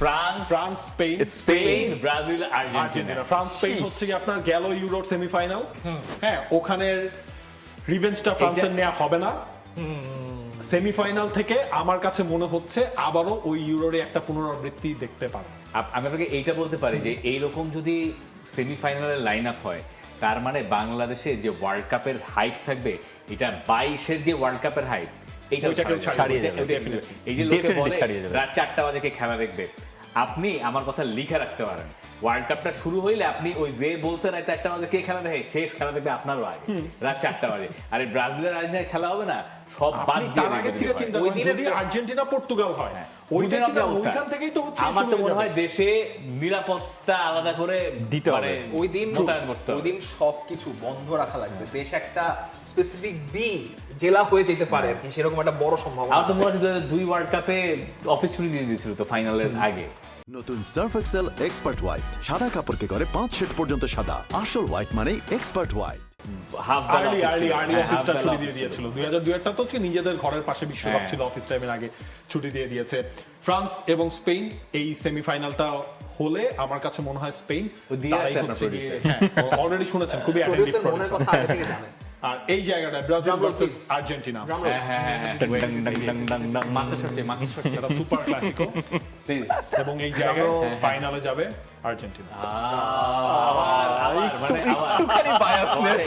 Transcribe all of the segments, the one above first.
France, Spain, Brazil, Argentina. Argentina. France Spain হচ্ছে কি আপনার গেল ইউরোর সেমিফাইনাল, হ্যাঁ ওখানের রিভেঞ্জটা ফ্রান্সের নেওয়া হবে না। সেমিফাইনাল থেকে আমার কাছে মনে হচ্ছে আবারও ওই ইউরোরে একটা পুনরাবৃত্তি দেখতে পারবো। আমি আপনাকে এইটা বলতে পারি যে এইরকম যদি সেমিফাইনালের লাইন আপ হয়, তার মানে বাংলাদেশে যে ওয়ার্ল্ড কাপের হাইপ থাকবে, এটা 22-এর যে ওয়ার্ল্ড কাপের হাইপ, এইটা ওইটাকেও ছাড়িয়ে যাবে, এই যে লোকে Definitely বলে ছাড়িয়ে যাবে। রাত 4টা বাজে কে খেলা দেখবে, আপনি আমার কথা লিখে রাখতে পারেন। ওয়ার্ল্ড কাপটা শুরু হইলে আপনি ওই যে বলছেন রাত 4টা বাজে কে খেলা দেখে, শেষ খেলা দেখবে আপনারও আগে রাত 4টা বাজে। আর এই ব্রাজিলের আর্জেন্টিনার খেলা হবে না, সব বাদ আপনি দিয়ে তার আগে থেকে চিন্তা করেন যদি আর্জেন্টিনা পর্তুগাল হয়, ওইটা চিন্তা ওইখান থেকেই তো হচ্ছে আমার শুরু তো হয়ে মনে যাবে। হয় দেশে নিরাপত্তা আলাদা করে দিতে হবে। ওই দিন মোতায়েন করতে হবে। ওই দিন সবকিছু বন্ধ রাখা লাগবে। দেশ একটা স্পেসিফিক জেলা হয়ে যেতে পারে আর কি, সেরকম একটা বড় সম্ভাবনা আমার তো আছে। মনে হয় 2002 ওয়ার্ল্ড কাপে অফিস ছুটি দিয়ে দিয়েছিল তো ফাইনালের আগে। নতুন সার্ফ এক্সেল এক্সপার্ট হোয়াইট, সাদা কাপড়কে করে 5 শেড পর্যন্ত সাদা। আসল হোয়াইট মানে এক্সপার্ট হোয়াইট। আর্লি অফিসটা ছুটি দিয়ে দিয়েছিল। দিয়েছিল। 2002 তো হচ্ছে নিজেদের ঘরের পাশে বিশ্বকাপ ছিল, অফিস টাইমের আগে ছুটি দিয়ে দিয়েছে। ফ্রান্স এবং স্পেন এই সেমিফাইনালটা হলে আমার কাছে মনে হয় স্পেন ও দিয়ে আছে আপনার অলরেডি শুনেছেন, খুবই অ্যাটেন্টিভ প্রডিউসার মনের কথা আগে থেকে জানেন। আর এই জায়গাটা Brazil Drum roll, versus please. Argentina, Drum roll. মাসের সবচেয়ে এটা সুপার ক্লাসিকো প্লিজ। এবং এই জায়গায় ফাইনালে যাবে আর্জেন্টিনা। একটুখানি biasness।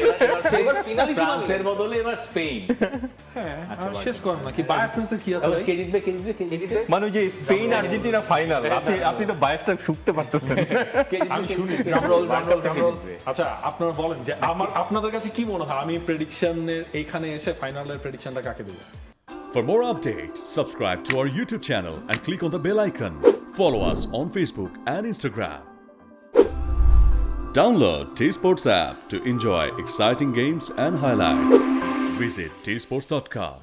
এবার finale ফ্রান্সের বদলে এবার স্পেন। হ্যাঁ শেষ করেন না কি বায়াসনেসের কি আছে ভাই? কে জিতবে কে জিতবে কে জিতবে মানে ওই যে স্পেন আর্জেন্টিনা ফাইনাল, আপনি তো বায়াসটা শুকতে পারতেছেন। আমি শুনি Drum roll, drum roll, drum roll. আচ্ছা আপনারা বলেন যে আপনাদের কাছে কি মনে হয় আমি প্রেডিকশনের এইখানে এসে ফাইনালের প্রেডিকশনটা কাকে দেব? For more updates, subscribe to our YouTube channel and click on the bell icon. Follow us on Facebook and Instagram. Download T Sports app to enjoy exciting games and highlights. Visit tsports.com.